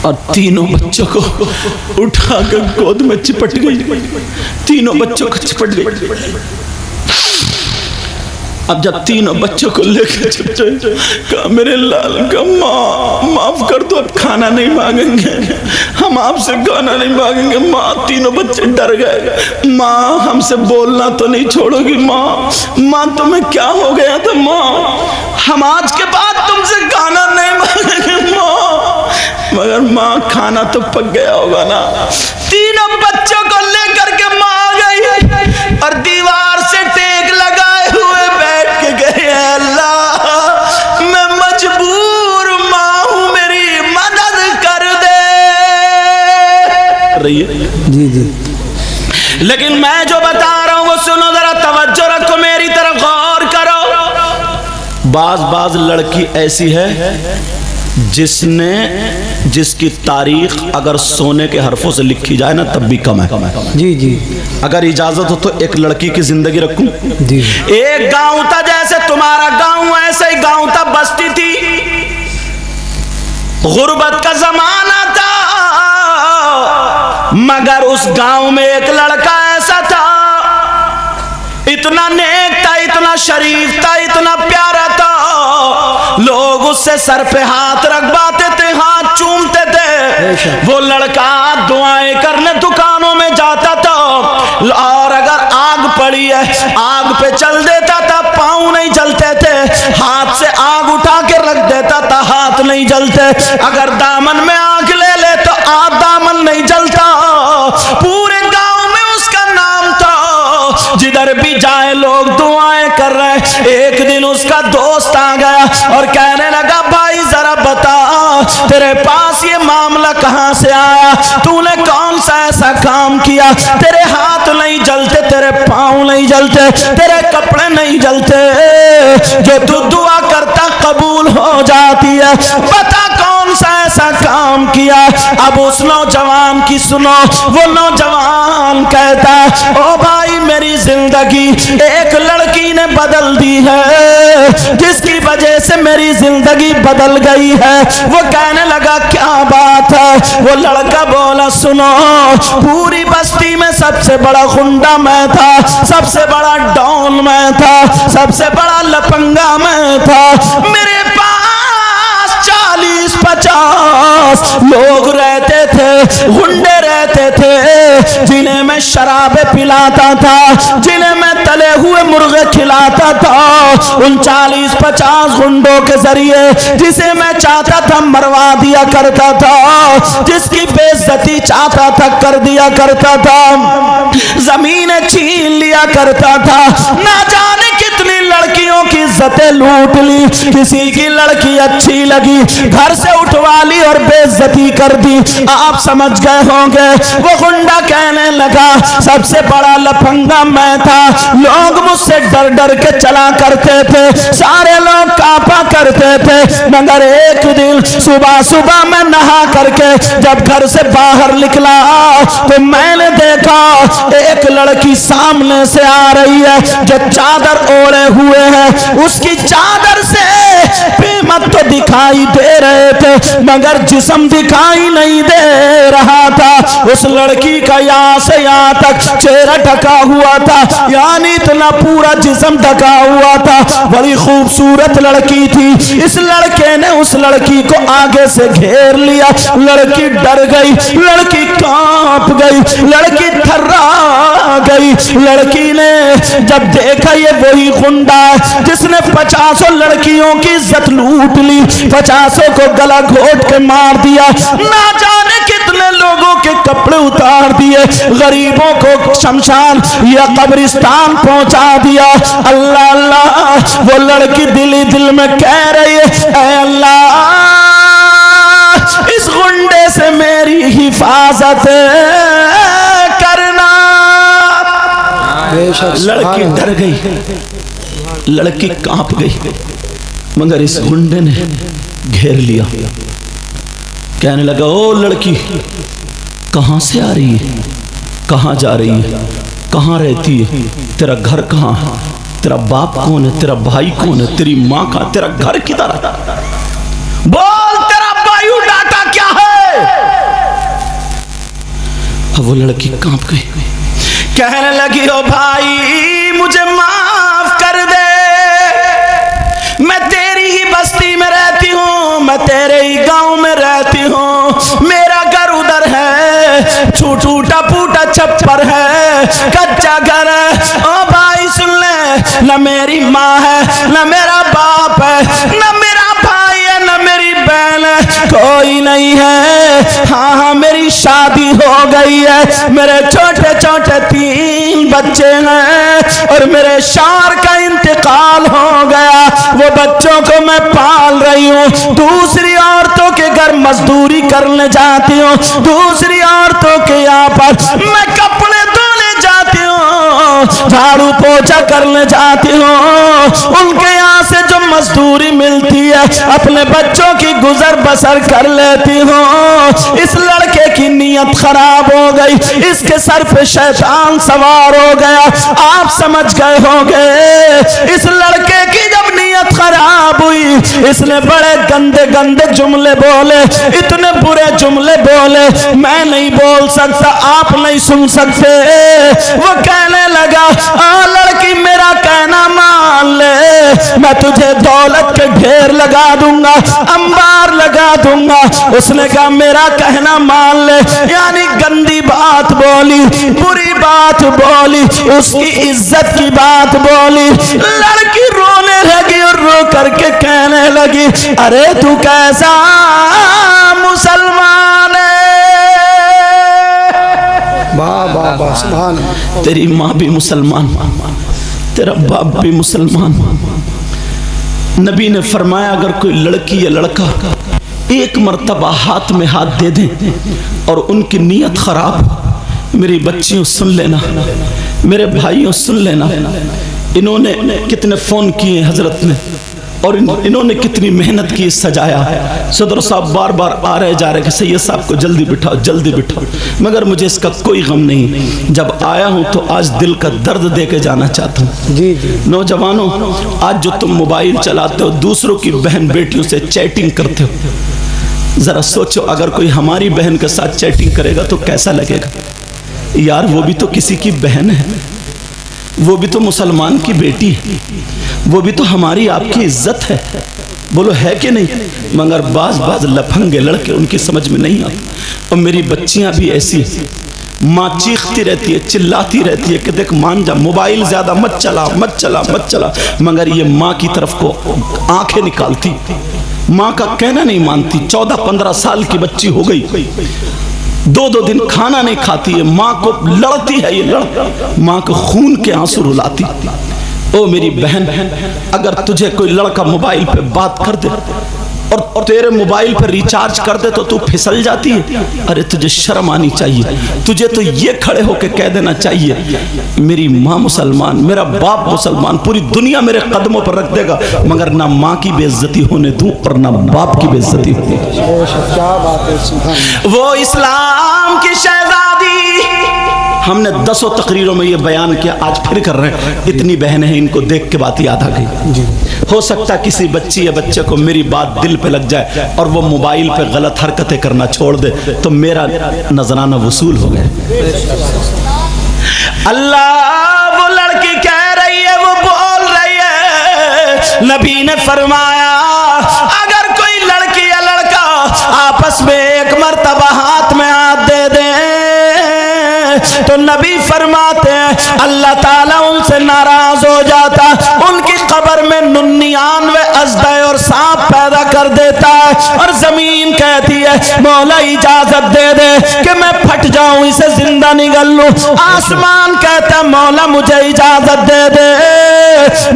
और तीनों बच्चों को उठाकर गोद में चिपट गई, तीनों बच्चों को चिपट गई। अब जब तीनों बच्चों को लेकर चिपटे, कहा मेरे लाल का माँ माफ कर दो, अब खाना नहीं मांगेंगे, हम आपसे खाना नहीं मांगेंगे। माँ, तीनों बच्चे डर गए। माँ हमसे बोलना तो नहीं छोड़ोगी माँ? माँ तुम्हें क्या हो गया था माँ? हम आज के बाद तुमसे खाना नहीं मांगेंगे माँ। मगर माँ खाना तो पक गया होगा ना। तीनों बच्चों को लेकर के माँ आ गई और दीवार से टेक लगाए हुए बैठ के गए, अल्लाह मैं मजबूर माँ हूं, मेरी मदद कर दे रही है। जी जी। लेकिन मैं जो बता रहा हूं वो सुनो, जरा तवज्जो रखो, मेरी तरफ गौर करो। बाज लड़की ऐसी है जिसकी तारीख अगर सोने के हरफों से लिखी जाए ना तब भी कम है। जी जी। अगर इजाजत हो तो एक लड़की की जिंदगी रखूं। जी। एक गांव था, जैसे तुम्हारा गांव ऐसे ही गांव था, बस्ती थी, गुर्बत का जमाना था, मगर उस गांव में एक लड़का ऐसा था, इतना नेक था, इतना शरीफ था, इतना प्यारा था, लोग उससे सर पे हाथ रखवाते थे, हाथ चूमते थे। वो लड़का दुआएं करने दुकानों में जाता था, और अगर आग पड़ी है आग पे चल देता था, पांव नहीं जलते थे, हाथ से आग उठा के रख देता था, हाथ नहीं जलते। अगर दामन में आग ले ले तो दामन नहीं जलता। पूरे गांव में उसका नाम था, जिधर भी जाए लोग दुआएं कर रहे। एक दिन उसका दोस्त आ गया और कहने लगा, भाई जरा बता तेरे पास ये मामला कहां से आया, तूने कौन सा ऐसा काम किया, तेरे हाथ नहीं जलते, तेरे पांव नहीं जलते, तेरे कपड़े नहीं जलते, जो तू दुआ करता कबूल हो जाती है, बता कौन सा ऐसा काम किया। अब उस नौजवान की सुनो, वो नौजवान कहता, ओ भाई मेरी जिंदगी एक लड़की ने बदल दी है, जिसकी वजह से मेरी जिंदगी बदल गई है। वो कहने लगा क्या बात है? वो लड़का बोला, सुनो, पूरी बस्ती में सबसे बड़ा गुंडा मैं था, सबसे बड़ा डॉन मैं था, सबसे बड़ा लफंगा मैं था। मेरे पास 40-50 लोग रहते थे, गुंडे रहते थे, जिन्हें मैं शराबे पिलाता था, जिन्हें मैं तले हुए मुर्गे खिलाता था। उन 40-50 गुंडों के जरिए जिसे मैं चाहता था मरवा दिया करता था, जिसकी बेइज्जती चाहता था कर दिया करता था, जमीनें छीन लिया करता था, ना जाने कितनी लड़कियों की इज्जतें लूट ली। किसी की लड़की अच्छी लगी, घर से उठवा ली और बेइज्जती कर दी। आप समझ गए होंगे। वो गुंडा कहने लगा, सबसे बड़ा लफंगा मैं था, लोग मुझसे डर डर के चला करते थे, सारे लोग कांपा करते थे। मगर एक दिन सुबह सुबह मैं नहा करके जब घर से बाहर निकला तो मैंने देखा एक लड़की सामने से आ रही है, जो चादर ओढ़े हुए है। उसकी चादर से पेमत तो दिखाई दे रहे थे, मगर जिस्म दिखाई नहीं दे रहा था। उस लड़की का यहाँ से यहाँ तक चेहरा ढका हुआ था, यानी इतना पूरा जिस्म ढका हुआ था। बड़ी खूबसूरत लड़की थी। इस लड़के ने उस लड़की को आगे से घेर लिया। लड़की डर गई, लड़की कांप गई, लड़की थर्रा गई। लड़की ने जब देखा ये वही गुंडा जिसने 50 लड़कियों की इज्जत लूट ली, 50 को गला घोट के मार दिया, ना जाने कितने लोगों के कपड़े उतार दिए, गरीबों को शमशान या कब्रिस्तान पहुंचा दिया। अल्लाह अल्लाह, वो लड़की दिल ही दिल में कह रही है, ऐ अल्लाह इस गुंडे से मेरी हिफाजत करना। लड़की डर गई, लड़की कांप गई, मगर इस गुंडे ने घेर लिया। कहने लगा, ओ लड़की कहां से आ रही है, कहां जा रही है, कहां रहती है, तेरा घर कहां है, तेरा बाप कौन है, तेरा भाई कौन है, तेरी माँ का, तेरा घर किधर है, बोल तेरा बायोडाटा क्या है। वो लड़की कांप गई, कहने लगी ओ भाई मुझे माफ कर दे, मैं तेरी ही बस्ती में रहती हूँ, मैं तेरे ही गांव में रहती हूँ, मेरा घर उधर है, टूटा फूटा छप्पर है, कच्चा घर है। ओ भाई सुन ले, न मेरी माँ है, न मेरा बाप है, न मेरा भाई है, न मेरी बहन है, कोई नहीं है। हाँ हाँ मेरी शादी हो गई है, मेरे छोटे छोटे 3 बच्चे हैं और मेरे शौहर का इंतकाल हो गया, वो बच्चों को मैं पाल रही हूँ, दूसरी औरतों के घर मजदूरी करने जाती हूँ, दूसरी औरतों के यहाँ पर मैं कपड़े धोने जाती हूँ, झाड़ू पोछा करने जाती हूँ, उनके यहाँ से जो मजदूरी मिलती है अपने बच्चों की गुजर बसर कर लेती हूँ। इस लड़के की नीयत खराब हो गई, इसके सर पे शैतान सवार हो गया। आप समझ गए होंगे, इस लड़के की जब नीयत खराब हुई, इसने बड़े गंदे गंदे जुमले बोले, इतने बुरे जुमले बोले मैं नहीं बोल सकता, आप नहीं सुन सकते। वो कहने लगा लड़की मेरा कहना मान ले, मैं तुझे दौलत के ढेर लगा दूंगा, अंबार लगा दूंगा। उसने कहा मेरा कहना मान ले, यानी गंदी बात बोली, बुरी बात बोली, उसकी इज्जत की बात बोली। लड़की रोने लगी और रो करके कहने लगी अरे तू कैसा मुसलमान है। वाह वाह वाह सुभान अल्लाह। तेरी माँ भी मुसलमान, तेरा बाप भी मुसलमान। नबी ने फरमाया अगर कोई लड़की या लड़का एक मर्तबा हाथ में हाथ दे दे और उनकी नीयत खराब, मेरी बच्चियों सुन लेना, मेरे भाइयों सुन लेना, इन्होंने कितने फ़ोन किए हजरत ने और इन्होंने कितनी मेहनत की सजाया। सदर साहब बार बार आ रहे जा रहे कि सैयद साहब को जल्दी बिठाओ जल्दी बिठाओ, मगर मुझे इसका कोई गम नहीं। जब आया हूँ तो आज दिल का दर्द दे के जाना चाहता हूँ। जी जी नौजवानों, आज जो तुम मोबाइल चलाते हो, दूसरों की बहन बेटियों से चैटिंग करते हो, ज़रा सोचो अगर कोई हमारी बहन के साथ चैटिंग करेगा तो कैसा लगेगा। यार वो भी तो किसी की बहन है, वो भी तो मुसलमान की बेटी है, वो भी तो हमारी आपकी इज्जत है, बोलो है कि नहीं। मगर बाज लफंगे लड़के उनकी समझ में नहीं आते। और मेरी बच्चियां भी ऐसी, माँ चीखती रहती है, चिल्लाती रहती है कि देख मान जा, मोबाइल ज्यादा मत चला मत चला मत चला, मगर ये माँ की तरफ को आंखें निकालती, माँ का कहना नहीं मानती। 14-15 साल की बच्ची हो गई, 2-2 दिन खाना नहीं खाती है, माँ को लड़ती है, ये माँ को खून के आंसू रुलाती। ओ मेरी बहन, अगर तुझे कोई लड़का मोबाइल पे बात कर दे और तेरे मोबाइल पर रिचार्ज कर दे तो तू फिसल जाती है। अरे तुझे शर्म आनी चाहिए, तुझे तो ये खड़े होके कह देना चाहिए मेरी माँ मुसलमान, मेरा बाप मुसलमान, पूरी दुनिया मेरे कदमों पर रख देगा, मगर ना माँ की बेइज्जती होने दूं और ना बाप की बेइज्जती होने दूं। क्या बात है। वो इस्लाम की शहजादी, हमने 10 तकरीरों में ये बयान किया, आज फिर कर रहे हैं। इतनी बहनें हैं, इनको देख के बात याद आ गई। हो सकता है किसी बच्ची या बच्चे को मेरी बात दिल पे लग जाए और वो मोबाइल पे गलत हरकतें करना छोड़ दे तो मेरा नजराना वसूल हो गया। अल्लाह वो लड़की कह रही है, वो बोल रही है, नबी ने फरमाया अगर कोई लड़की या लड़का आपस में एक मर्तबा हाथ में हाथ दे दे तो नबी फरमाते हैं अल्लाह ताला उनसे नाराज हो जाता, उनकी कब्र में 99 अजदा और सांप पैदा कर देता है। और जमीन कहती है मौला इजाजत दे दे कि मैं फट जाऊं, इसे जिंदा निगल लूं। आसमान कहता है मौला मुझे इजाजत दे दे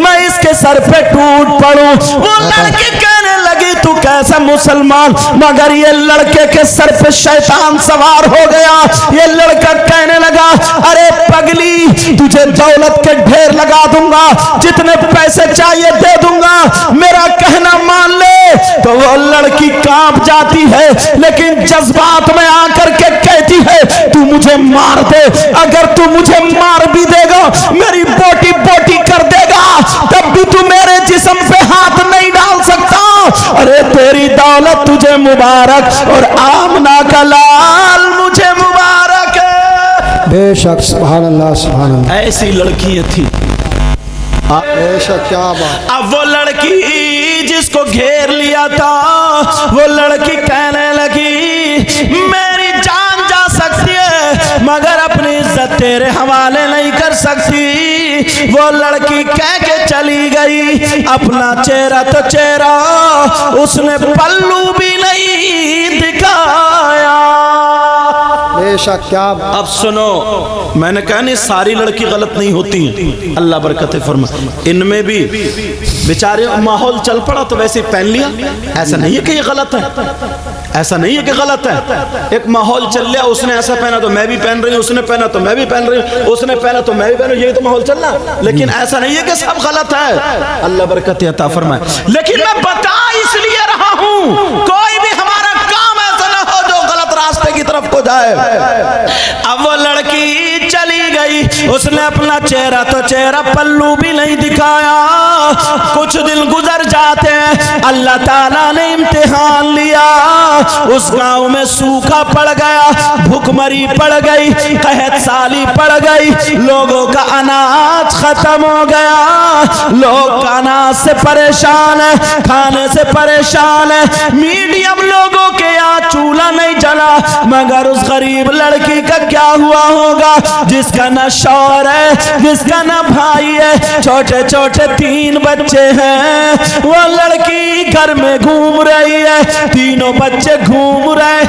मैं इसके सर पे टूट पड़ूं। वो लड़की कहने लगी तू कैसा मुसलमान, मगर ये लड़के के सर पे शैतान सवार हो गया। ये लड़का कहने लगा अरे पगली तुझे दौलत के ढेर लगा दूंगा, जितने पैसे चाहिए दे दूंगा, मेरा कहना मान ले। तो वो लड़की कांप जाती है, लेकिन जज्बात में आकर के कहती है तू मुझे मार दे, अगर तू मुझे मार भी देगा, मेरी बोटी बोटी कर देगा, तब भी तू मेरे जिस्म पे हाथ नहीं डाल सकता। अरे तेरी दौलत तुझे मुबारक और आमना का लाल मुझे मुबारक है। बेशक सुभान अल्लाह सुभान अल्लाह। ऐसी लड़कियां थी। बेशक क्या बात। अब वो लड़की जिसको घेर लिया था, वो लड़की कहने लगी मेरी जान जा सकती है मगर अपनी इज्जत तेरे हवाले नहीं कर सकती। वो लड़की कह के चली गई, अपना चेहरा तो चेहरा उसने पल्लू भी नहीं दिखाया। बेशक क्या। अब सुनो, मैंने कहा नहीं सारी लड़की गलत नहीं होती हैं, अल्लाह बरकत फरमाए। इनमें भी बेचारे माहौल चल पड़ा तो वैसे पहन लिया। ऐसा नहीं है कि ये गलत है, ऐसा नहीं है कि गलत है। एक माहौल चल लिया, उसने ऐसा पहना तो मैं भी पहन रही हूँ, उसने पहना तो मैं भी पहन रही हूँ, उसने पहना तो मैं भी पहन रही हूँ, ये तो माहौल चल रहा। लेकिन ऐसा नहीं है कि सब गलत है, अल्लाह बरकत अता फरमाए। लेकिन मैं बता इसलिए रहा हूँ कोई भी हमारा काम ऐसा ना हो जो गलत रास्ते की तरफ को जाए। अब वो लड़की चली गई, उसने अपना चेहरा तो चेहरा पल्लू भी नहीं दिखाया। कुछ दिन गुजर जाते हैं, अल्लाह ताला ने इम्तिहान लिया। उस गांव में सूखा पड़ गया, भूखमरी पड़ गई, कहत साली पड़ गई, लोगों का अनाज खत्म हो गया। लोग अनाज से परेशान है, खाने से परेशान है। मीडियम लोगों के यहाँ चूल्हा नहीं जला, मगर उस गरीब लड़की का क्या हुआ होगा जिसका ना शौहर है, जिसका ना भाई है, छोटे छोटे 3 बच्चे हैं। वो लड़की घर में घूम रही है, तीनों बच्चे घूम रहे।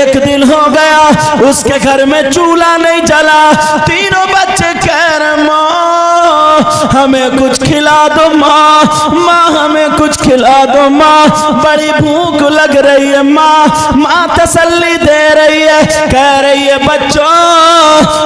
एक दिन हो गया उसके घर में चूल्हा नहीं जला, तीनों बच्चे कह रहे माँ हमें कुछ खिला दो, माँ माँ हमें कुछ खिला दो, माँ बड़ी भूख लग रही है, माँ माँ तसल्ली दे रही है, कह रही है बच्चों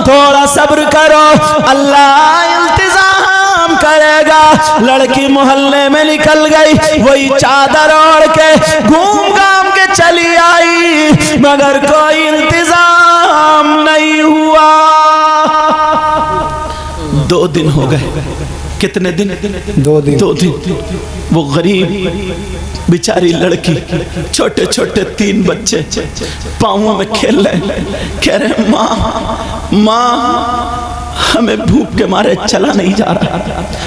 थोड़ा सब्र करो, अल्लाह इंतजाम करेगा। लड़की मोहल्ले में निकल गई, वही चादर ओढ़ के घूम घाम के चली आई, मगर कोई इंतजाम नहीं हुआ। 2 दिन हो गए। कितने दिन? 2 दिन। 2 दिन। वो गरीब बेचारी लड़की, छोटे छोटे 3 बच्चे पाँवों में खेल रहे, कह रहे माँ माँ हमें भूख के मारे चला नहीं जा रहा।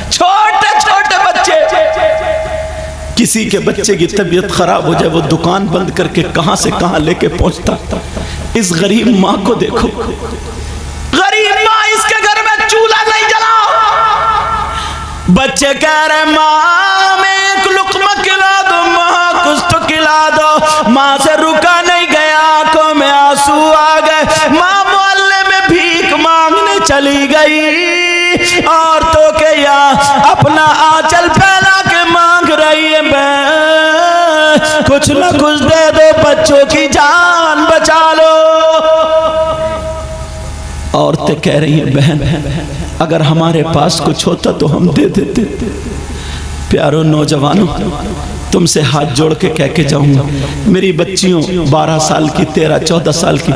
छोटे छोटे बच्चे, किसी के बच्चे की तबीयत खराब हो जाए वो दुकान बंद करके कहां से कहां लेके पहुंचता। इस गरीब माँ को देखो, गरीब माँ, इसके घर में चूल्हा नहीं जला। बच्चे कह रहे माँ मैं एक लुक़्मा खिला दो, माँ कुछ तो खिला दो। माँ से रुका नहीं गया, आंखों में आंसू आ गए। माँ मोहल्ले में भीख मांगने चली गई, औरतों के यहाँ अपना आंचल फैला के मांग रही है, मैं कुछ न कुछ दे दो, बच्चों की जान बचा लो। औरतें कह रही हैं बहन अगर हमारे पास कुछ होता तो हम दे देते। प्यारो नौजवानों, तुमसे हाथ जोड़ के कह के जाऊंगा, मेरी बच्चियों 12 साल की, 13-14 साल की,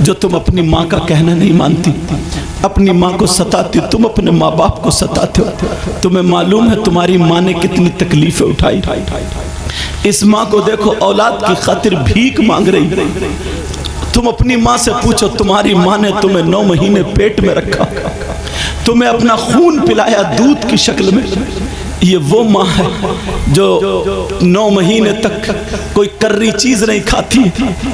जो तुम अपनी माँ का कहना नहीं मानती, अपनी माँ को सताती, तुम अपने माँ बाप को सताते हो। तुम्हें मालूम है तुम्हारी माँ ने कितनी तकलीफें उठाई। इस माँ को देखो औलाद की खातिर भीख मांग रही। तुम अपनी माँ से पूछो, तुम्हारी माँ ने तुम्हें 9 महीने पेट में रखा, तुम्हें अपना खून पिलाया दूध की शक्ल में। ये वो माँ है जो 9 महीने तक कोई कर्री चीज नहीं खाती,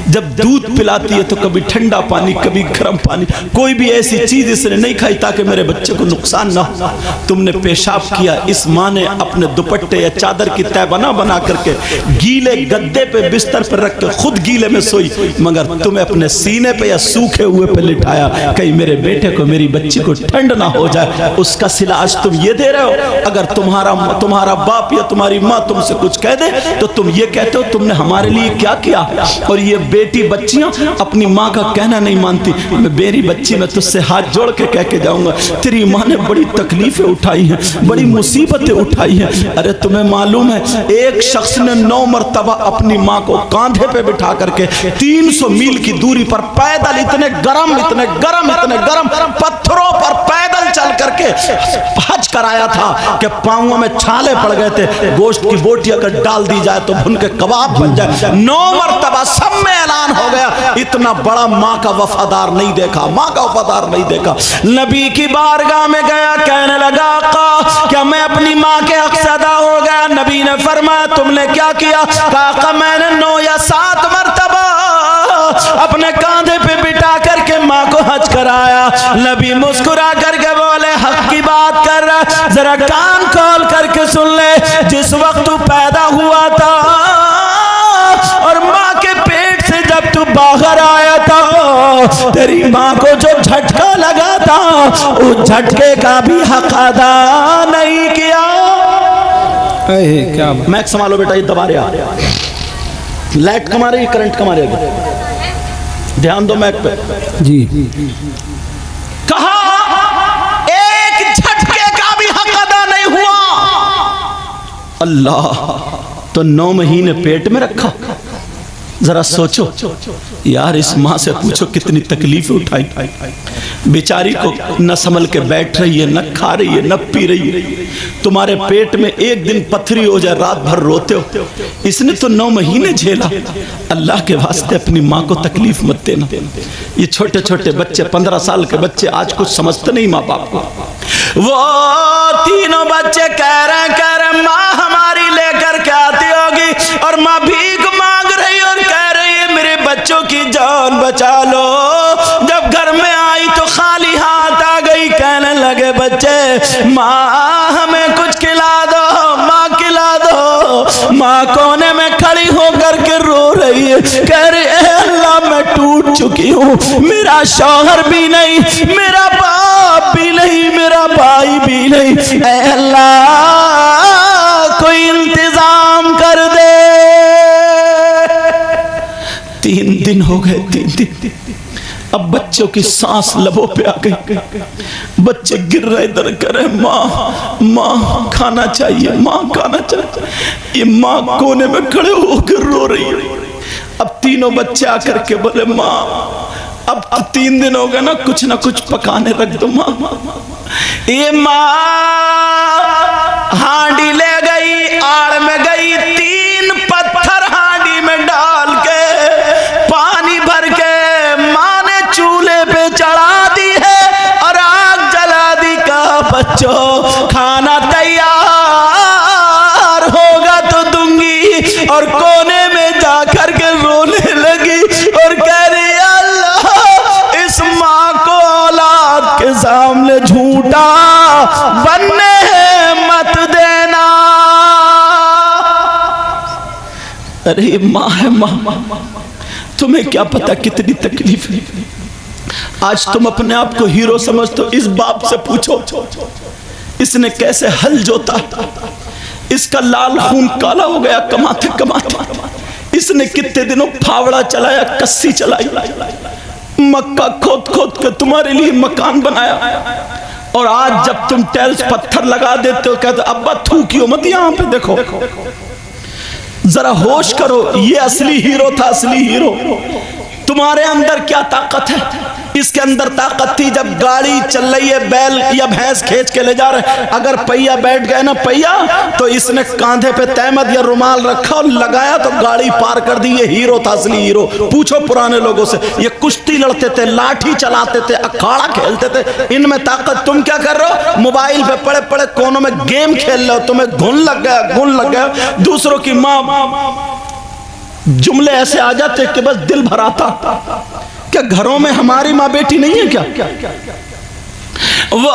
जब दूध पिलाती है तो कभी ठंडा पानी कभी गर्म पानी, कोई भी ऐसी चीज इसने नहीं खाई ताकि मेरे बच्चे को नुकसान ना हो। तुमने पेशाब किया, इस माँ ने अपने दुपट्टे या चादर की तह बना करके गीले गद्दे पे बिस्तर पर रख के खुद गीले में सोई, मगर तुम्हें अपने सीने पे या सूखे हुए पे लिटाया, कहीं मेरे बेटे को, मेरी बच्ची को ठंड ना हो जाए। उसका सिला आज तुम ये दे रहे हो। अगर तुम्हारा बाप या तुम्हारी माँ तुमसे कुछ कह दे तो तुम ये कहते हो तुमने हमारे लिए क्या किया। और ये बेटी बच्चियां अपनी माँ का कहना नहीं मानती। मेरी बच्ची, मैं तुझसे हाथ जोड़ के कह के जाऊंगा, तेरी माँ ने बड़ी तकलीफें उठाई हैं, बड़ी मुसीबतें उठाई हैं। अरे तुम्हें मालूम है एक शख्स ने 9 मरतबा अपनी माँ को कांधे पे बिठा करके 300 मील की दूरी पर पैदल, इतने गरम पत्थरों पर पैदल चल करके हज कराया था कि पांवों में छाले पड़ गए थे। गोश्त की बोटी अगर डाल दी जाए तो भुन के कबाब बन जाए। 9 मरतबा सब में ऐलान हो गया, इतना बड़ा माँ का वफादार नहीं देखा, माँ का वफादार नहीं देखा। नबी की बारगाह में गया, कहने लगा आका क्या मैं अपनी माँ के हक से अदा हो गया? नबी ने फरमाया तुमने क्या किया? आका मैंने 9 या 7 मरतबा अपने कांधे पे बिठा करके माँ को हज कराया। नबी मुस्कुरा करके बोले हक की बात कर रहा, जरा कान खोल करके सुन ले। जिस वक्त तू पैदा हुआ था और माँ के पेट से जब तू बाहर आया था, तेरी माँ को जो झटका लगा था उस झटके का भी हक अदा नहीं किया। क्या मैक संभालो बेटा, ये दबा रहा, लाइट कमा रही, करंट कमा रही, ध्यान दो मैक पे। जी कहा एक झटके का भी हक अदा नहीं हुआ। अल्लाह तो 9 महीने पेट में रखा। जरा सोचो यार, इस माँ से पूछो कितनी तकलीफ उठाई। बेचारी को न संभल के बैठ रही है, न खा रही है, न पी रही है। तुम्हारे पेट में एक दिन पथरी हो जाए, रात भर रोते हो। इसने तो 9 महीने झेला। अल्लाह के वास्ते अपनी माँ को तकलीफ मत देना। ये छोटे छोटे बच्चे, 15 साल के बच्चे आज कुछ समझते नहीं माँ बाप को। वो तीनों बच्चे कह रहे माँ हमारी लेकर के आती होगी, और माँ भीख मांग रही और कह रही है मेरे बच्चों की जान बचा लो। जब घर में आई तो खाली हाथ आ गई, कहने लगे बच्चे माँ हमें कुछ खिला दो, माँ खिला दो। माँ कोने में खड़ी होकर के रो रही है, कह रही है अल्लाह मैं टूट चुकी हूँ, मेरा शौहर भी नहीं, मेरा बाप भी नहीं, मेरा भाई भी नहीं। ऐ अल्लाह कोई इंतजाम कर दे। 3 दिन हो गए, 3 दिन। अब बच्चों की सांस लबों पे आ गई, बच्चे गिर रहे, इधर कर रहे माँ माँ खाना चाहिए, माँ खाना चाहिए। ये माँ कोने में खड़े होकर रो रही है। अब तीनों बच्चे आकर के बोले माँ अब 3 दिन हो गए ना कुछ पकाने रख दो माँ। ये माँ हांडी ले गई, आड़ में गई, 3 पत्थर हांडी में डाल के पानी भर के माँ ने चूल्हे पे चढ़ा दी है और आग जला दी। कहा बच्चों खाना तैयार होगा तो दूंगी। और कोने में जाकर के रोने लगी और कह रही अल्लाह इस माँ को औलाद के सामने झूठा बनने मत देना। अरे माँ है माँ, तुम्हें क्या पता कितनी तकलीफ है। आज तुम अपने आप को हीरो समझते हो, इस बाप से पूछो इसने कैसे हल जोता। इसका लाल खून काला हो गया कमाते कमाते। इसने कितने दिनों फावड़ा चलाया, कस्सी चलाई, मक्का खोद खोद के तुम्हारे लिए मकान बनाया। और आज जब तुम टाइल्स पत्थर लगा देते हो कहते अब्बा थूकियो मत, यहाँ पे देखो, जरा होश करो। ये असली हीरो था, असली हीरो। तुम्हारे अंदर क्या ताकत है? इसके अंदर ताकत थी जब गाड़ी चल रही है, बैल या भैंस खींच के ले जा रहे, अगर पहिया बैठ गए ना पहिया, तो इसने कांधे पे तहमद या रुमाल रखा और लगाया तो गाड़ी पार कर दी। ये हीरो था, असली हीरो। पूछो पुराने लोगों से, ये कुश्ती लड़ते थे, लाठी चलाते थे, अखाड़ा खेलते थे। इनमें ताकत। तुम क्या कर रहे हो? मोबाइल पे पड़े पड़े कोनों में गेम खेल रहे हो, तुम्हें घुन लग गया। दूसरों की माँ जुमले ऐसे आ जाते कि बस दिल भर आता। क्या घरों में हमारी माँ बेटी नहीं है क्या? वो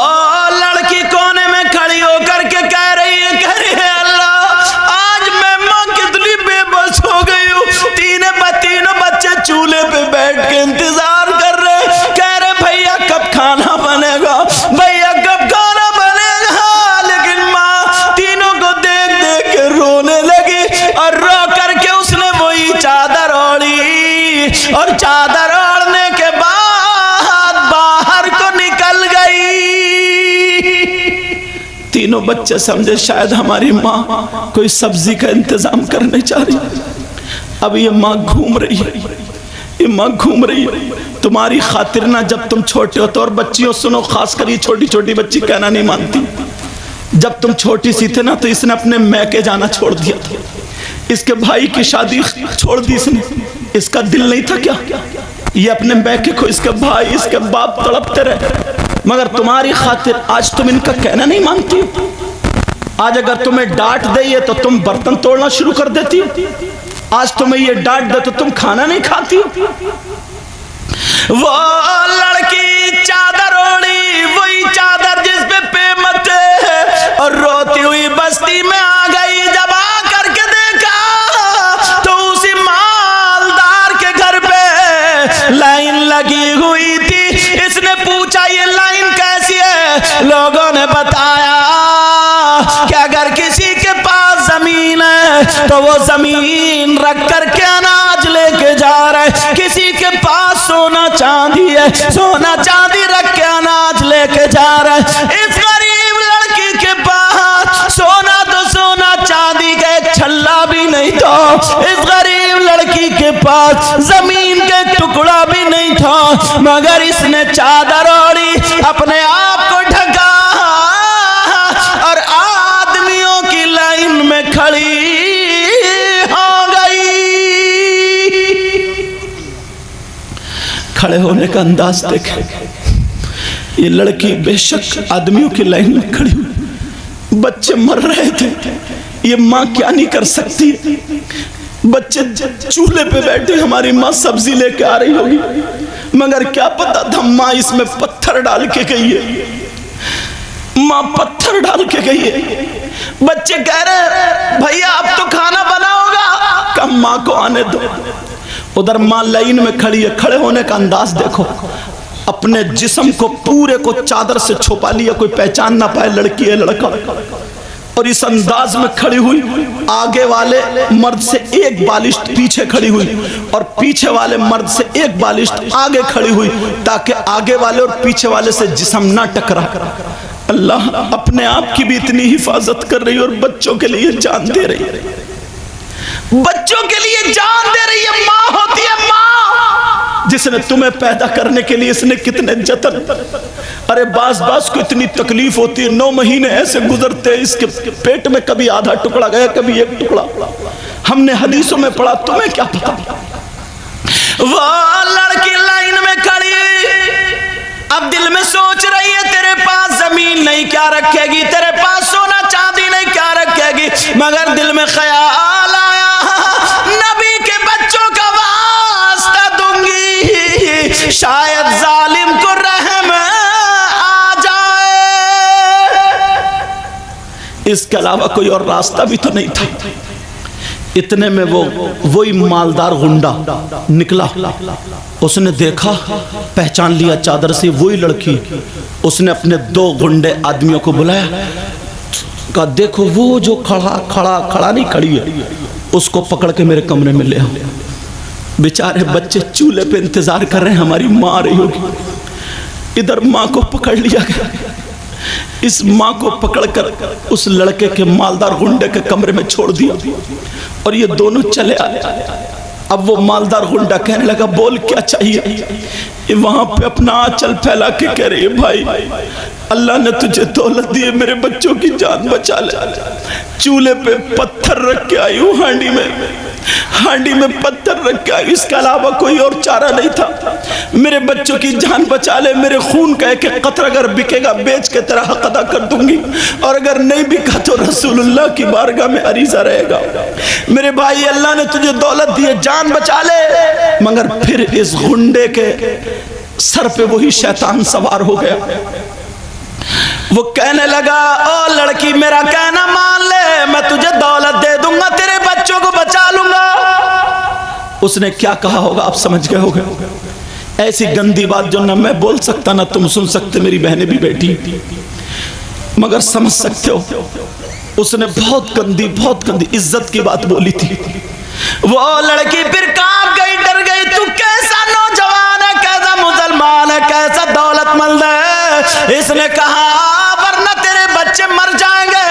लड़की कोने में खड़ी होकर के कह रही है अल्लाह आज मैं माँ कितनी बेबस हो गई हूँ। तीनों बच्चे चूल्हे पे बैठ के इंतजार कर रहे, कह रहे भैया कब खाना बनेगा, भैया कब खाना बनेगा। लेकिन माँ तीनों को देख देख के रोने लगी और रो करके उसने वही चादर ओढ़ी और चादर ओढ़ने के बाद बाहर को निकल गई। तीनों बच्चे समझे शायद हमारी माँ कोई सब्जी का इंतजाम करने जा रही। अब ये माँ घूम रही है, ये माँ घूम रही है तुम्हारी खातिर ना। जब तुम छोटे हो तो, और बच्चियों सुनो, खासकर ये छोटी छोटी बच्ची कहना नहीं मानती। जब तुम छोटी सी थे ना तो इसने अपने मैके जाना छोड़ दिया था। इसके भाई की शादी छोड़ दी इसने। इसका दिल नहीं था क्या? ये अपने बैके को इसके भाई इसके बाप तड़पते रहे, मगर तुम्हारी खातिर आज तुम इनका कहना नहीं मानती। आज अगर तुम्हें डांट दे तो तुम बर्तन तोड़ना शुरू कर देती। आज तुम्हें ये डांट दे तो तुम खाना नहीं खाती। वो लड़की चादर ओढ़ी, वही चादर जिस पे पेमत और रोती हुई बस्ती में आ गई। जब आ करके देखा तो उसी मालदार के घर पे लाइन लगी हुई थी। इसने पूछा ये लाइन कैसी है? लोगों ने बताया कि अगर किसी के पास जमीन है तो वो जमीन रख करके अनाज लेके जा रहा है, किसी के पास सोना चांदी है, सोना चांदी रख के अनाज लेके जा रहा है। इस गरीब लड़की के पास सोना तो सोना, चांदी का एक छल्ला भी नहीं था। इस गरीब लड़की के पास जमीन का टुकड़ा भी नहीं था, मगर इसने चादर ओढ़ी, अपने आप को ढका और आदमियों की लाइन में खड़ी हो गई। खड़े होने का अंदाज देखे, ये लड़की बेशक आदमियों की लाइन में खड़ी हुई। बच्चे मर रहे थे, ये माँ क्या नहीं कर सकती। बच्चे चूल्हे पे बैठे, हमारी माँ सब्जी लेके आ रही होगी, मगर क्या पता था माँ इसमें पत्थर डाल के गई है। माँ पत्थर डाल के गई है। बच्चे कह रहे भैया अब तो खाना बना होगा, कब माँ को आने दो। उधर माँ लाइन में खड़ी है। खड़े होने का अंदाज देखो, अपने जिस्म को पूरे को चादर से छुपा लिया, कोई पहचान ना पाए लड़की है लड़का। और इस अंदाज में खड़ी हुई, आगे वाले मर्द से एक बालिश्त पीछे खड़ी हुई और पीछे वाले मर्द से एक बालिश्त आगे खड़ी हुई, ताकि आगे वाले और पीछे वाले से जिस्म ना टकरा। अल्लाह अपने आप की भी इतनी हिफाजत कर रही है और बच्चों के लिए जान दे रही है। बच्चों के लिए जान दे रही है। माँ होती है माँ, जिसने तुम्हें पैदा करने के लिए इसने कितने जतन। अरे बास को इतनी तकलीफ होती है, 9 महीने ऐसे गुजरते हैं, इसके पेट में कभी आधा टुकड़ा गया, कभी एक टुकड़ा। हमने हदीसों में पढ़ा, तुम्हें क्या पता। वो लड़की लाइन में खड़ी, अब दिल में सोच रही है तेरे पास जमीन नहीं क्या रखेगी, तेरे पास सोना चांदी नहीं क्या रखेगी। मगर दिल में ख्याल आया नबी के बच्चों का वास्ता दूंगी, शायद जालिम को रहम आ जाए। इसके अलावा कोई और रास्ता भी तो नहीं था। इतने में वही मालदार गुंडा निकला। उसने देखा, पहचान लिया चादर से वही लड़की। उसने अपने 2 गुंडे आदमियों को बुलाया, कहा देखो वो जो खड़ा नहीं खड़ी है, उसको पकड़ के मेरे कमरे में ले आओ। बेचारे बच्चे चूल्हे पे इंतजार कर रहे हैं, हमारी माँ आ रही होगी। इधर माँ को पकड़ लिया गया। इस माँ को पकड़कर उस लड़के के मालदार गुंडे के कमरे में छोड़ दिया और ये दोनों चले आए। अब वो मालदार गुंडा कहने लगा बोल क्या चाहिए। ये वहां पे अपना आंचल फैला के कह रही है भाई अल्लाह ने तुझे दौलत दी है, मेरे बच्चों की जान बचा ले। चूल्हे पे पत्थर रख के आई हूँ, हांडी में पत्थर रख के आई, इसके अलावा कोई और चारा नहीं था। मेरे बच्चों की जान बचा ले, मेरे खून का एक कतरा अगर बिकेगा बेच के तेरा हक अदा कर दूंगी, और अगर नहीं बिका तो रसूलुल्लाह की बारगाह में अरीजा रहेगा। मेरे भाई अल्लाह ने तुझे दौलत दी है, जान बचा ले। मगर फिर इस गुंडे के सर पे वही शैतान सवार हो गया। वो कहने लगा ओ लड़की मेरा कहना मान ले, मैं तुझे दौलत दे दूंगा, तेरे बच्चों को बचा लूंगा। उसने क्या कहा होगा आप समझ गए होगे। ऐसी गंदी बात जो ना मैं बोल सकता ना तुम सुन सकते, मेरी बहनें भी बैठी, मगर समझ सकते हो उसने बहुत गंदी इज्जत की बात बोली थी। वो लड़की फिर कांप गई, डर गई। तू कैसा नौजवान है, कैसा मुसलमान है, कैसा दौलतमंद है। इसने कहा वरना तेरे बच्चे मर जाएंगे,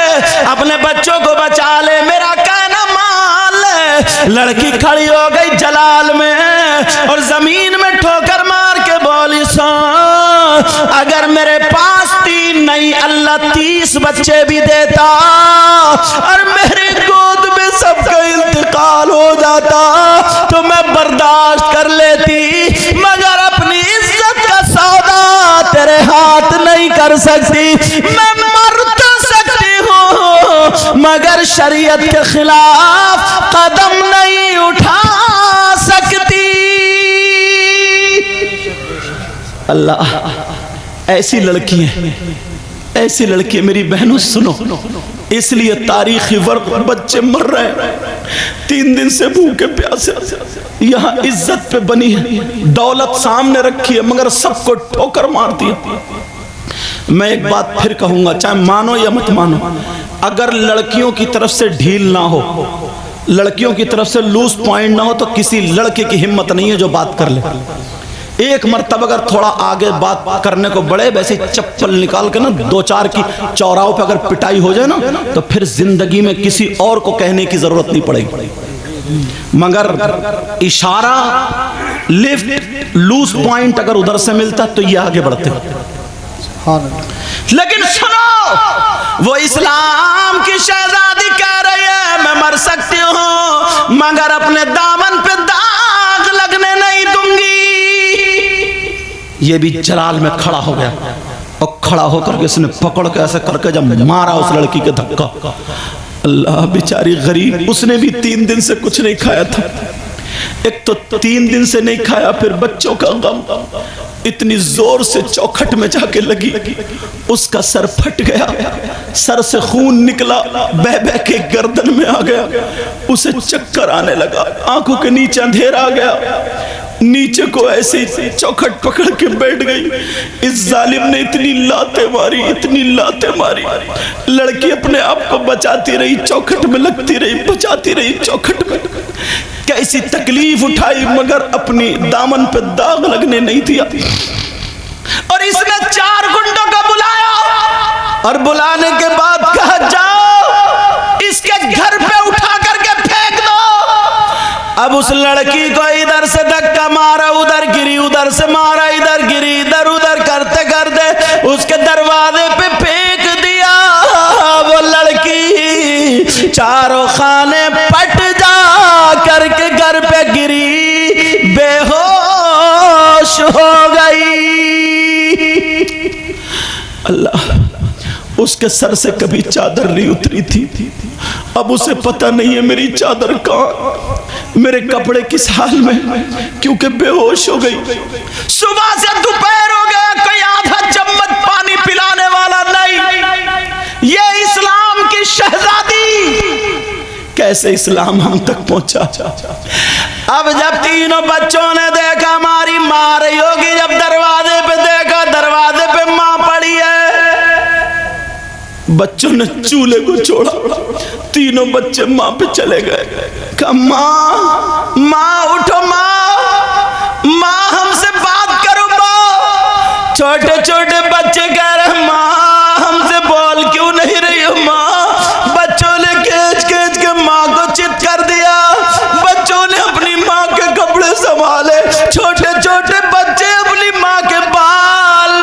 अपने बच्चों को बचा ले, मेरा कहना मान ले। लड़की खड़ी हो गई जलाल में और जमीन में ठोकर मार के बोली अगर मेरे पास 3 नहीं अल्लाह 30 बच्चे भी देता और मेरे गोद में सबका इंतकाल हो जाता तो मैं बर्दाश्त कर लेती, मगर कर सकती, मैं मर तो सकती हूँ मगर शरीयत के खिलाफ कदम नहीं उठा सकती। अल्लाह, ऐसी लड़की है, ऐसी लड़की मेरी बहनों सुनो, इसलिए तारीखी वर्क बच्चे मर रहे हैं 3 दिन से भूखे प्यासे। यहाँ इज्जत पे बनी है, दौलत सामने रखी है, मगर सबको ठोकर मारती है। मैं एक बात फिर कहूंगा, चाहे मानो या मत मानो, अगर लड़कियों की तरफ से ढील ना हो, लड़कियों की तरफ से लूज पॉइंट ना हो, तो किसी लड़के की हिम्मत नहीं है जो बात कर ले। एक मर्तबा अगर थोड़ा आगे बात करने को बढ़े, वैसे चप्पल निकाल के ना 2-4 की चौराहों पे अगर पिटाई हो जाए ना, तो फिर जिंदगी में किसी और को कहने की जरूरत नहीं पड़ेगी। मगर इशारा, लिफ्ट, लूज पॉइंट अगर उधर से मिलता तो ये आगे बढ़ते। लेकिन सुनो, वो इस्लाम की शहजादी कह रही है मैं मर सकती हूँ मगर अपने दामन पे दाग लगने नहीं दूंगी। ये भी जलाल में खड़ा हो गया और खड़ा होकर के इसने पकड़ के ऐसे करके जब मारा उस लड़की के धक्का, अल्लाह, बेचारी गरीब, उसने भी 3 दिन से कुछ नहीं खाया था। एक तो 3 दिन से नहीं खाया, फिर बच्चों का गम, इतनी जोर से चौखट में जाके लगी, उसका सर फट गया, सर से खून निकला, बह बह के गर्दन में आ गया, उसे चक्कर आने लगा, आंखों के नीचे अंधेरा आ गया, नीचे को ऐसे चौखट पकड़ के बैठ गई। इस जालिम ने इतनी लातें मारी, इतनी लातें मारी, लड़की अपने आप को बचाती रही, चौखट में लगती रही, बचाती रही चौखट में, कैसी तकलीफ उठाई मगर अपनी दामन पे दाग लगने नहीं दिया। और इसने 4 गुंडों को बुलाया और बुलाने के बाद कहा जाओ इसके घर पे उठा करके फेंक दो। अब उस लड़की को इधर से धक्का मारा, उधर गिरी, उधर से मारा, इधर गिरी, इधर उधर करते करते उसके दरवाजे पे फेंक दिया। वो लड़की चारों खाने पट जा करके घर पे गिरी, बेहोश हो गई। अल्लाह, उसके सर से कभी चादर नहीं उतरी थी, अब उसे पता नहीं है मेरी चादर कहाँ, मेरे कपड़े किस हाल में, क्योंकि बेहोश हो गई। सुबह से दोपहर हो गया, कोई आधा चम्मच पानी पिलाने वाला नहीं। ये इस्लाम की शहजादी, कैसे इस्लाम हम तक पहुंचा। अब जब तीनों बच्चों ने देखा हमारी माँ रही होगी, जब दरवाजे पे देखा, दरवाजे पे माँ पड़ी है, बच्चों ने चूल्हे को छोड़ा, तीनों बच्चे माँ पे चले गए। कहा माँ, माँ उठो, माँ, माँ हमसे बात करो माँ। छोटे छोटे बच्चे कह रहे माँ हमसे बोल क्यों नहीं रही हो माँ। बच्चों ने खींच खींच के माँ को चित कर दिया, बच्चों ने अपनी माँ के कपड़े संभाले, छोटे छोटे बच्चे अपनी माँ के बाल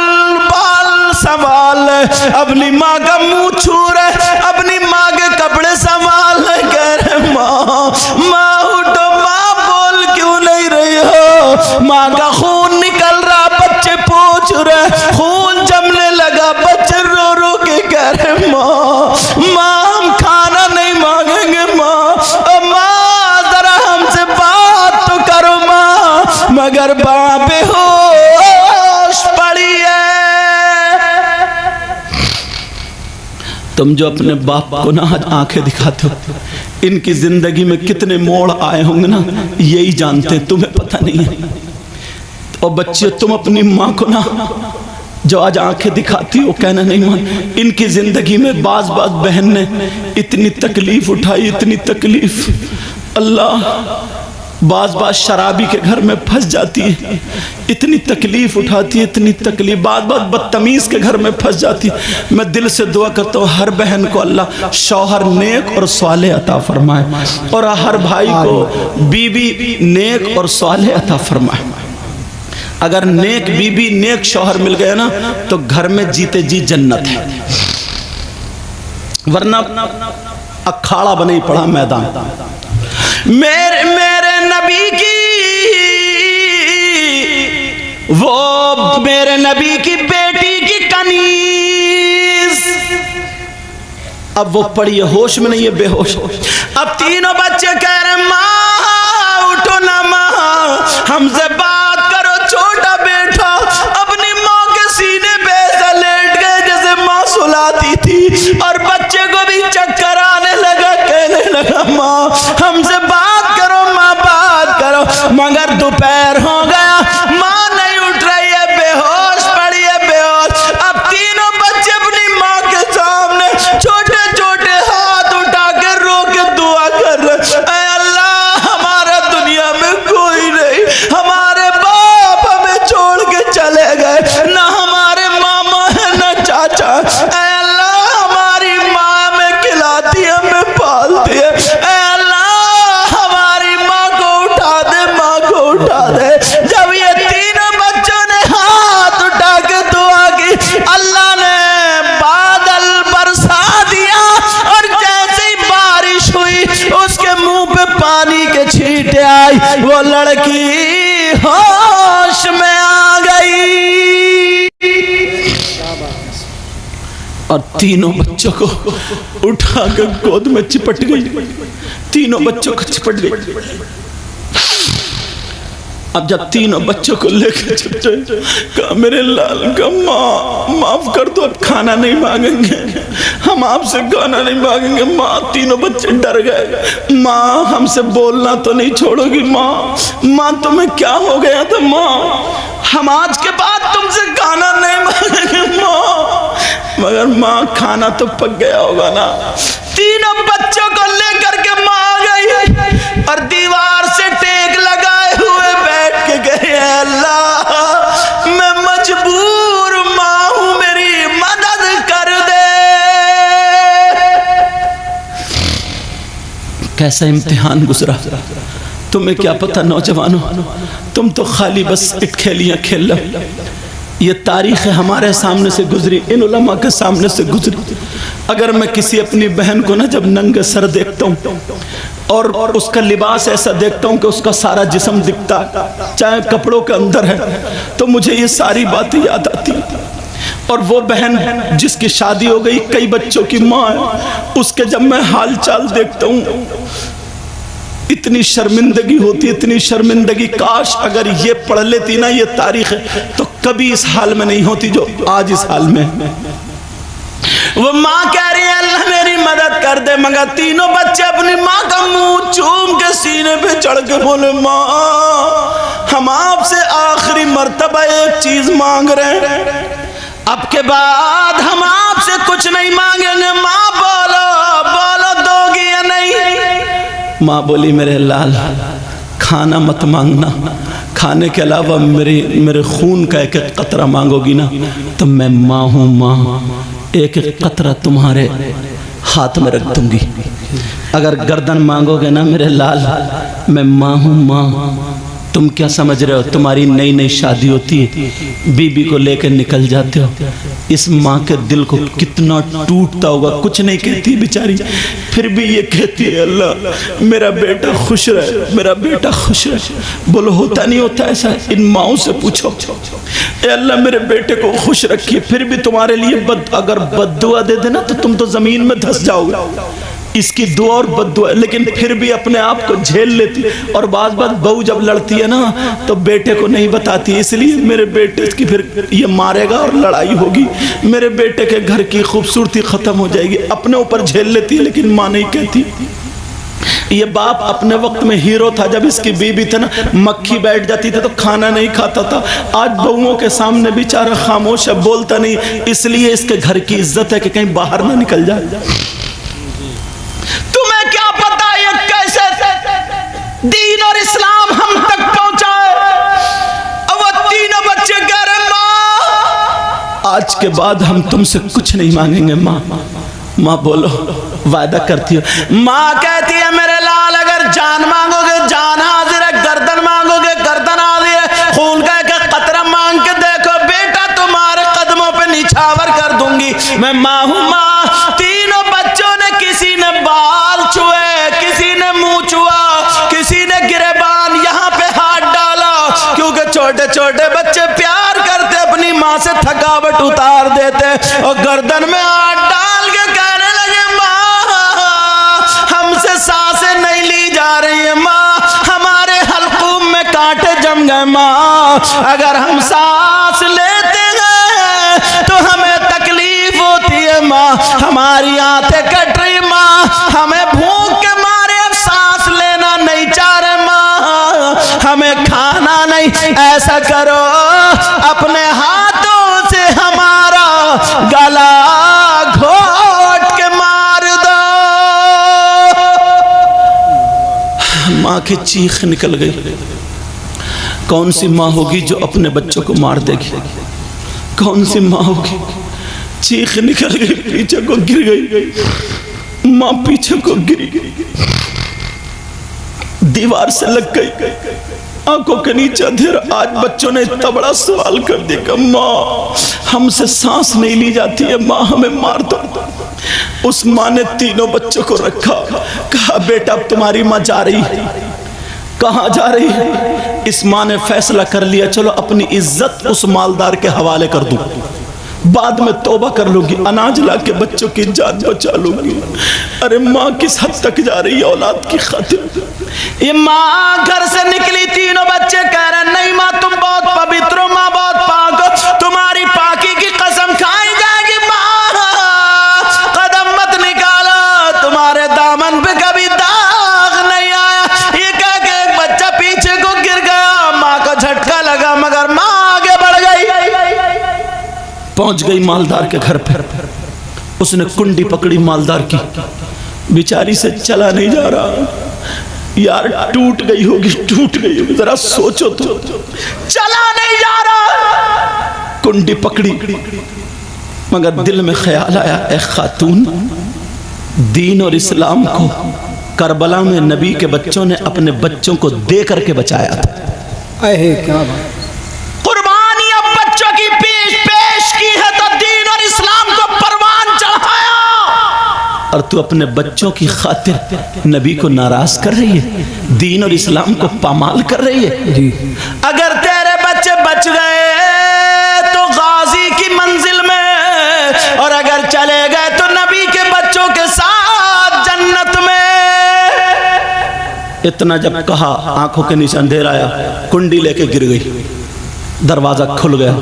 संभाल, अपनी माँ का मुंह छू रहे, अपनी माँ के कपड़े संभाल कह रहे माँ, माँ उठो माँ, बोल क्यों नहीं रही हो। माँ का खून निकल रहा, बच्चे पूछ रहे, खून जमने लगा, बच्चे रो रो के कह रहे माँ, माँ हम खाना नहीं मांगेंगे माँ, माँ जरा हमसे बात तो करो माँ। मगर माँ बेहोश पड़ी है। तुम जो अपने बाप को ना आज आंखें दिखाते हो, इनकी जिंदगी में कितने मोड़ आए होंगे ना, यही जानते, तुम्हें पता नहीं है। और बच्चे, तुम अपनी माँ को ना जो आज आंखें दिखाती हो, कहना नहीं मान, इनकी जिंदगी में बाज बाज बहन ने इतनी तकलीफ उठाई, इतनी तकलीफ। अल्लाह, बाज बाज शराबी के घर में फंस जाती है, इतनी तकलीफ उठाती है, इतनी तकलीफ, बाज बाज बदतमीज के घर में फंस जाती है। मैं दिल से दुआ करता हूँ हर बहन को अल्लाह शौहर नेक और स्वाले अता फरमाए, और हर भाई को बीबी नेक और स्वाले अता फरमाए। अगर नेक बीबी नेक शौहर मिल गया ना, तो घर में जीते जी जन्नत है, वरना अखाड़ा बने ही पड़ा मैदान। मेरे नबी की, वो मेरे नबी की बेटी की कनी अब वो पड़ी है, होश में नहीं है, बेहोश। अब तीनों बच्चे कह रहे माँ उठो ना माँ, हमसे बात करो। छोटा बेटा अपनी माँ के सीने पे ऐसा लेट गए जैसे माँ सुलाती थी, और बच्चे को भी चक्कर आने लगा, कहने लगा माँ हमसे बात करो, माँ बात करो। मगर दोपहर हो गया, माँ नहीं उठ रही है, बेहोश पड़ी है, बेहोश। अब तीनों बच्चे अपनी माँ के सामने छोटे छोटे हाथ उठा के रो के दुआ कर रहे, ऐ अल्लाह हमारा दुनिया में कोई नहीं, हमारे बाप हमें छोड़ के चले गए, ना हमारे मामा है ना चाचा। ऐ अल्लाह हमारी माँ हमें खिलाती है, हमें पालती है, ऐ अल्लाह हमारी माँ को उठा दे, माँ को उठा दे। जब ये तीनों बच्चों ने हाथ उठा के दुआ की, अल्लाह ने बादल बरसा दिया, और जैसे ही बारिश हुई उसके मुंह पे पानी के छींटे आई, वो लड़की होश में आ गई और तीनों बच्चों को उठाकर गोद में चिपट गई, तीनों बच्चों को चिपट गई। अब जब तीनों बच्चों को लेकर चिपटे, कहा मेरे लाल का माँ माफ कर दो, अब खाना नहीं मांगेंगे, हम आपसे खाना नहीं मांगेंगे। माँ, तीनों बच्चे डर गए, माँ हमसे बोलना तो नहीं छोड़ोगी माँ, माँ तुम्हें क्या हो गया था माँ, हम आज के बाद तुमसे खाना नहीं मांगेंगे माँ। मगर माँ खाना तो पक गया होगा ना। तीनों बच्चों को लेकर के माँ आ गई और दीवार से टेक लगाए हुए बैठ के गए, अल्लाह मैं मजबूर माँ हूं, मेरी मदद कर दे। कैसा इम्तिहान गुजरा, तुम्हें क्या पता नौजवानों, तुम तो खाली बस खेलियां खेल लो। ये तारीख हमारे सामने से गुजरी, इन उलमा के सामने से गुजरी। अगर मैं किसी अपनी बहन को ना जब नंगे सर देखता हूँ और उसका लिबास ऐसा देखता हूँ कि उसका सारा जिस्म दिखता चाहे कपड़ों के अंदर है, तो मुझे ये सारी बातें याद आती। और वो बहन जिसकी शादी हो गई, कई बच्चों की माँ है, उसके जब मैं हाल चाल देखता हूँ इतनी शर्मिंदगी होती, इतनी शर्मिंदगी। काश अगर ये पढ़ लेती ना ये तारीख तो कभी इस हाल में नहीं होती जो आज इस हाल में। वो माँ कह रही है अल्लाह मेरी मदद कर दे, मगर तीनों बच्चे अपनी माँ का मुंह चूम के सीने पे चढ़ के बोले माँ हम आपसे आखिरी मर्तबा एक चीज मांग रहे हैं, अब के बाद हम आपसे कुछ नहीं मांगेंगे। माँ बोलो बोलो दोगी या नहीं। माँ बोली मेरे लाल खाना मत मांगना, खाने के अलावा मेरे खून का एक एक कतरा मांगोगी ना तो मैं माँ हूँ माँ, एक एक कतरा तुम्हारे हाथ में रख दूंगी। अगर गर्दन मांगोगे ना मेरे लाल मैं माँ हूँ माँ। तुम क्या समझ रहे हो, तुम्हारी नई नई शादी होती है, बीबी को लेकर निकल जाते हो, इस माँ के दिल को कितना टूटता होगा। कुछ नहीं कहती बेचारी, फिर भी ये कहती है अल्लाह मेरा बेटा खुश रहे, मेरा बेटा खुश रहे। बोलो होता नहीं होता ऐसा? इन माओं से पूछो, ए अल्लाह मेरे बेटे को खुश रखिए। फिर भी तुम्हारे लिए अगर बद्दुआ दे देना तो तुम तो जमीन में धंस जाओगे। इसकी दुआ और बद्दुआ, लेकिन फिर भी अपने आप को झेल लेती। और बात बहू जब लड़ती है ना तो बेटे को नहीं बताती, इसलिए मेरे बेटे की फिर ये मारेगा और लड़ाई होगी, मेरे बेटे के घर की खूबसूरती खत्म हो जाएगी। अपने ऊपर झेल लेती है लेकिन माँ नहीं कहती। ये बाप अपने वक्त में हीरो था, जब इसकी बीबी थी ना मक्खी बैठ जाती थी तो खाना नहीं खाता था। आज बहुओं के सामने बेचारा खामोश है, बोलता नहीं, इसलिए इसके घर की इज्जत है कि कहीं बाहर ना निकल जाए। तुम्हें क्या पता ये कैसे दीन और इस्लाम हम तक पहुंचा है। अब वो तीनों बच्चे कह रहे माँ आज के बाद हम तुमसे कुछ नहीं मांगेंगे माँ। माँ बोलो वादा करती हो? माँ कहती है मेरे लाल अगर जान मांगोगे जान हाजिर है, गर्दन मांगोगे गर्दन हाजिर है, खून का एक कतरा मांग के देखो बेटा तुम्हारे कदमों पे निछावर कर दूंगी। मैं माँ हूँ माँ। तीनों बच्चों ने किसी ने बाल छुए, किसी ने मुंह छुआ, किसी ने गिरेबान यहाँ पे हाथ डाला, क्योंकि छोटे छोटे बच्चे प्यार करते अपनी माँ से थकावट उतार देते और गर्दन में हाथ डाल के कहने लगे माँ रही है माँ, हमारे हल्कूम में कांटे जम गए माँ, अगर हम सांस लेते हैं तो हमें तकलीफ होती है माँ, हमारी आंखें कट रही माँ, हमें भूख के मारे अब सांस लेना नहीं चाह रहे माँ, हमें खाना नहीं, ऐसा करो अपने हाथों से हमारा गला घोट के मार दो। माँ की चीख निकल गई। कौन सी माँ होगी जो अपने बच्चों को मार देगी? कौन सी माँ होगी? चीख निकल गई, पीछे को गिर गई माँ, पीछे को गिर गई, दीवार से लग गई, आंखों के नीचे अंधेरा। आज बच्चों ने इतना बड़ा सवाल कर दिया, माँ हमसे सांस नहीं ली जाती है माँ, हमें मार दो। उस माँ ने तीनों बच्चों को रखा, कहा बेटा अब तुम्हारी माँ जा रही है। कहाँ जा रही है? इस माँ ने फैसला कर लिया, चलो अपनी इज्जत उस मालदार के हवाले कर दूं, बाद में तौबा कर लूंगी, अनाज ला के बच्चों की जान बचा लूंगी। अरे माँ किस हद तक जा रही है औलाद की खातिर। ये माँ घर से निकली, तीनों बच्चे कह रहे नहीं माँ तुम बहुत पवित्र हो, माँ बहुत पाक हो, तुम्हारी पाकी की कसम खाई जाएगी माँ, कदम मत निकालो, तुम्हारे दामन पे कभी दाग नहीं आया। ये कह के एक बच्चा पीछे को गिर गया, माँ को झटका लगा मगर माँ आगे बढ़ गई, पहुंच गई मालदार के घर पर। उसने कुंडी पकड़ी मालदार की, बेचारी से चला नहीं जा रहा यार, टूट गई होगी, टूट गई होगी, जरा सोचो तो, चला नहीं जा रहा। कुंडी पकड़ी मगर दिल में ख्याल आया, ए खातून दीन और इस्लाम को करबला में नबी के बच्चों ने अपने बच्चों को दे करके बचाया था। क्या बात, कुर्बानी अब बच्चों की पेश की है तो दीन और इस्लाम को परवान चढ़ाया, और तू अपने बच्चों की खातिर नबी को नाराज कर रही है, दीन और इस्लाम को पामाल कर रही है जी। अगर तेरे बच्चे बच गए तो गाजी की मंजिल में, और अगर चले गए तो नबी के बच्चों के साथ जन्नत में। इतना जब कहा आंखों के नीचे अंधेरा आया, कुंडी लेके गिर गई, दरवाजा खुल गया,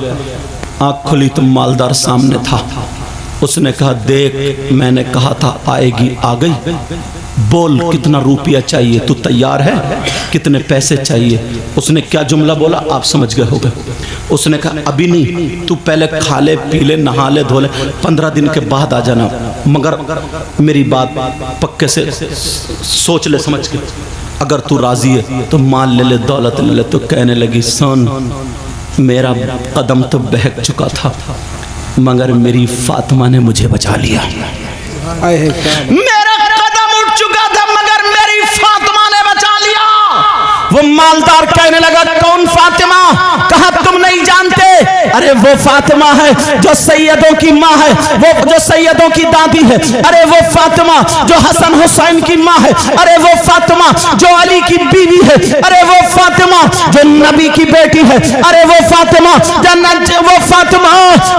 आंख खुली तो मालदार सामने था। उसने कहा देख मैंने कहा था आएगी, आ गई, बोल कितना रुपया चाहिए, तू तैयार है, कितने पैसे चाहिए? उसने क्या जुमला बोला आप समझ गए होगे। उसने कहा अभी नहीं, तू पहले खा ले पी ले नहा ले धो ले, 15 दिन के बाद आ जाना, मगर मेरी बात पक्के से सोच ले समझ के, अगर तू राजी है तो माल ले ले दौलत ले ले। तो कहने लगी सुन मेरा कदम तो बहक चुका था मगर मेरी फातिमा ने मुझे बचा लिया, मेरा कदम उठ चुका था मगर मेरी फातिमा ने बचा लिया। वो मालदार कहने लगा कौन फातिमा? कहा तुम नहीं जानते, अरे वो फातिमा है जो सैयदों की माँ है, वो जो सैयदों की दादी है, अरे वो फातिमा जो हसन हुसैन की माँ है, अरे वो फातिमा जो अली की बीवी है, अरे वो फातिमा जो नबी की बेटी है, अरे वो फातिमा वो फातिमा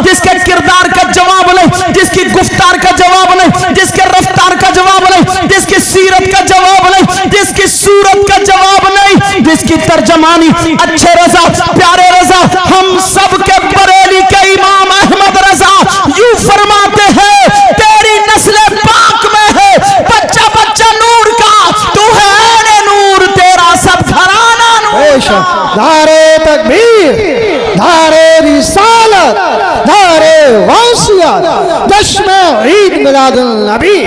जिसके किरदार का जवाब नहीं, जिसकी गुफ्तार का जवाब नहीं, जिसके रफ्तार का जवाब नहीं, जिसकी सीरत का जवाब नहीं, जिसकी सूरत का जवाब नहीं, जिसकी तर्जमानी अच्छे रजा प्यारे रजा हम सब के बरेली के इमाम अहमद रजा यूं फरमाते हैं तेरी नस्ल पाक में है बच्चा बच्चा नूर का, तू है नूर तेरा सब घराना नूर। धारे तकबीर, धारे रिसालत, धारे वसीयत, जश्न ईद मिलादुन नबी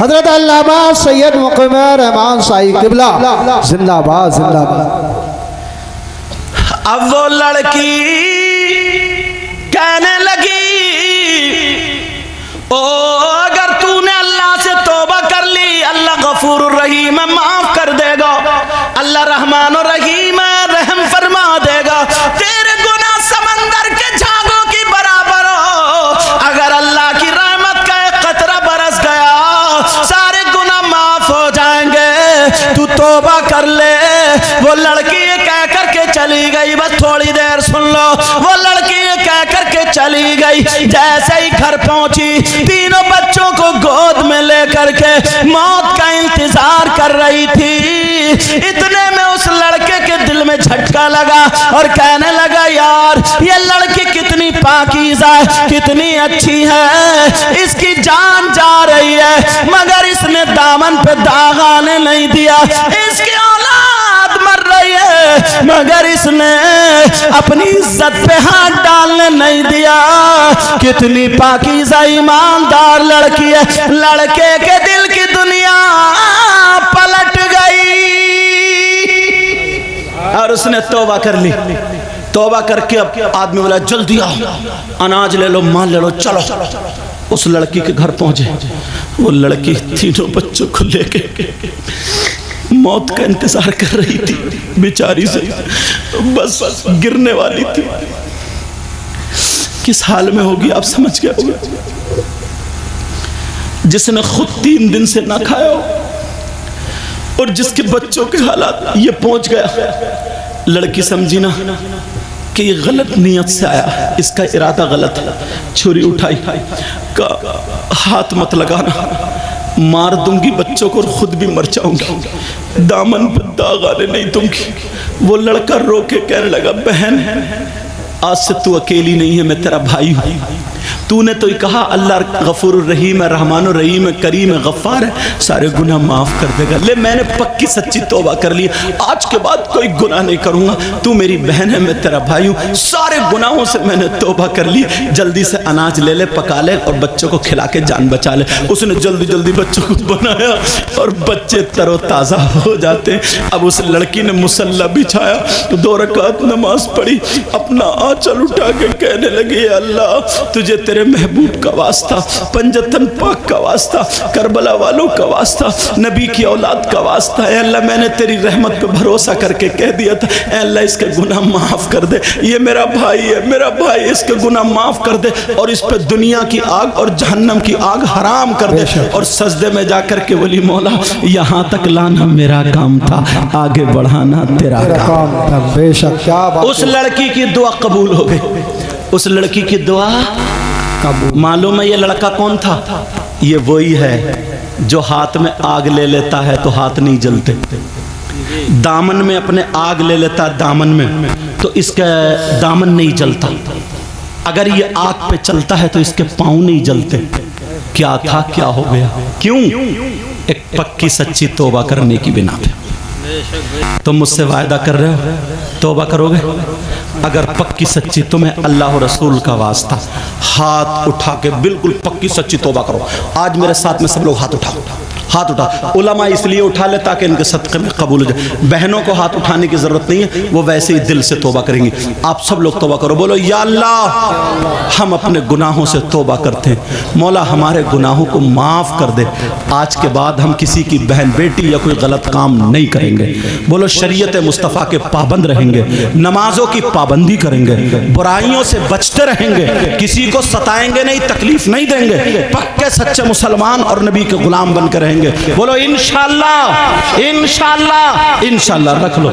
हजरत अल्लामा सैयद मुक़िम रहमान साई किबला जिंदाबाद जिंदाबाद। अब वो लड़की कहने लगी ओ अगर तूने अल्लाह से तौबा कर ली अल्लाह गफूर रहीम है माफ कर देगा, अल्लाह रहमान रहीम है रहम फरमा देगा, तेरे गुनाह समंदर के झागों की बराबर हो, अगर अल्लाह की रहमत का एक कतरा बरस गया सारे गुनाह माफ हो जाएंगे, तू तौबा कर ले। वो लड़की ये कह करके चली गई, बस थोड़ी देर सुन लो, वो लड़की ये कह करके चली गई। जैसे ही घर पहुंची, तीनों बच्चों को गोद में लेकर के मौत का इंतजार कर रही थी। इतने में उस लड़के के दिल में झटका लगा और कहने लगा, यार ये लड़की कितनी पाकीज़ा है, कितनी अच्छी है, इसकी जान जा रही है मगर इसने दामन पे दाग आने नहीं दिया। इसकी औलाद मर रही है मगर इसने अपनी इज्जत पे हाथ डालने नहीं दिया। कितनी पाकीज़ा ईमानदार लड़की है। लड़के के दिल की दुनिया पलट गई और उसने तौबा कर ली। तौबा करके अब आदमी बोला, जल्दी आओ, अनाज ले लो, माल ले लो, चलो। उस लड़की के घर पहुंचे। वो लड़की तीनों बच्चों को लेके मौत का इंतजार कर रही थी, बेचारी से बस गिरने वाली थी। किस हाल में होगी आप समझ गए होंगे। जिसने खुद 3 दिन से ना खाया हो और जिसके बच्चों के हालात ये पहुंच गया। लड़की समझी ना कि ये गलत नियत से आया, इसका इरादा गलत है। छुरी उठाई, का हाथ मत लगाना, मार दूंगी बच्चों को और खुद भी मर जाऊंगी, दामन पर दाग आने नहीं दूंगी। वो लड़का रो के कहने लगा, बहन आज से तू अकेली नहीं है, मैं तेरा भाई हूँ। तूने तो ही कहा अल्लाह गफूर रहीम है, रहमान रहीम है, करीम है, गफ्फार है, सारे गुनाह माफ़ कर देगा। ले मैंने पक्की सच्ची तौबा कर ली, आज के बाद कोई गुनाह नहीं करूँगा। तू मेरी बहन है, मैं तेरा भाई हूँ, सारे गुनाहों से मैंने तौबा कर ली। जल्दी से अनाज ले ले, पका ले और बच्चों को खिला के जान बचा ले। उसने जल्दी जल्दी बच्चों को बनाया और बच्चे तरोताज़ा हो जाते। अब उस लड़की ने मुसल्ला बिछाया, 2 रकात नमाज पढ़ी, अपना आंचल उठा के कहने लगी, अल्लाह तुझे तेरे महबूब का वास्ता, पंजतन पाक का वास्ता, करबला वालों का वास्ता, नबी की औलाद का वास्ता है अल्लाह, मैंने तेरी रहमत पे भरोसा करके कह दिया था, अल्लाह इसके गुनाह माफ़ कर दे। ये मेरा भाई है, मेरा भाई, इसके गुनाह माफ़ कर दे और इस पे दुनिया की आग और जहन्नम की आग हराम कर दे। और सजदे में जाकर के बोली, मौला यहाँ तक लाना मेरा काम था, आगे बढ़ाना तेरा काम था। बेशक, क्या बात। उस लड़की की दुआ कबूल हो गई। उस लड़की की दुआ मालूम है ये लड़का कौन था? ये वही है जो हाथ में आग ले लेता है तो हाथ नहीं जलते, दामन में अपने आग ले लेता है दामन में तो इसका दामन नहीं जलता, अगर ये आग पे चलता है तो इसके पाँव नहीं जलते। क्या था, क्या हो गया, क्यों? एक पक्की सच्ची तौबा करने की बिना पे। तुम मुझसे वायदा कर रहे हो तौबा करोगे? अगर पक्की सच्ची, तुम्हें अल्लाह और रसूल का वास्ता, हाथ उठा के बिल्कुल पक्की सच्ची तौबा करो। आज मेरे साथ में सब लोग हाथ उठाओ, हाथ उठा। उलमा इसलिए उठा ले ताकि इनके सदक़े में कबूल हो जाए। बहनों को हाथ उठाने की ज़रूरत नहीं है, वो वैसे ही दिल से तौबा करेंगी। आप सब लोग तौबा करो, बोलो या अल्लाह हम अपने गुनाहों से तौबा करते हैं, मौला हमारे गुनाहों को माफ़ कर दे। आज के बाद हम किसी की बहन बेटी या कोई गलत काम नहीं करेंगे। बोलो शरीयत मुस्तफ़ा के पाबंद रहेंगे, नमाजों की पाबंदी करेंगे, बुराइयों से बचते रहेंगे, किसी को सताएंगे नहीं, तकलीफ नहीं देंगे, पक्के सच्चे मुसलमान और नबी के गुलाम बनकर रहेंगे। बोलो इंशाअल्लाह, इंशाअल्लाह, इंशाअल्लाह। रख लो।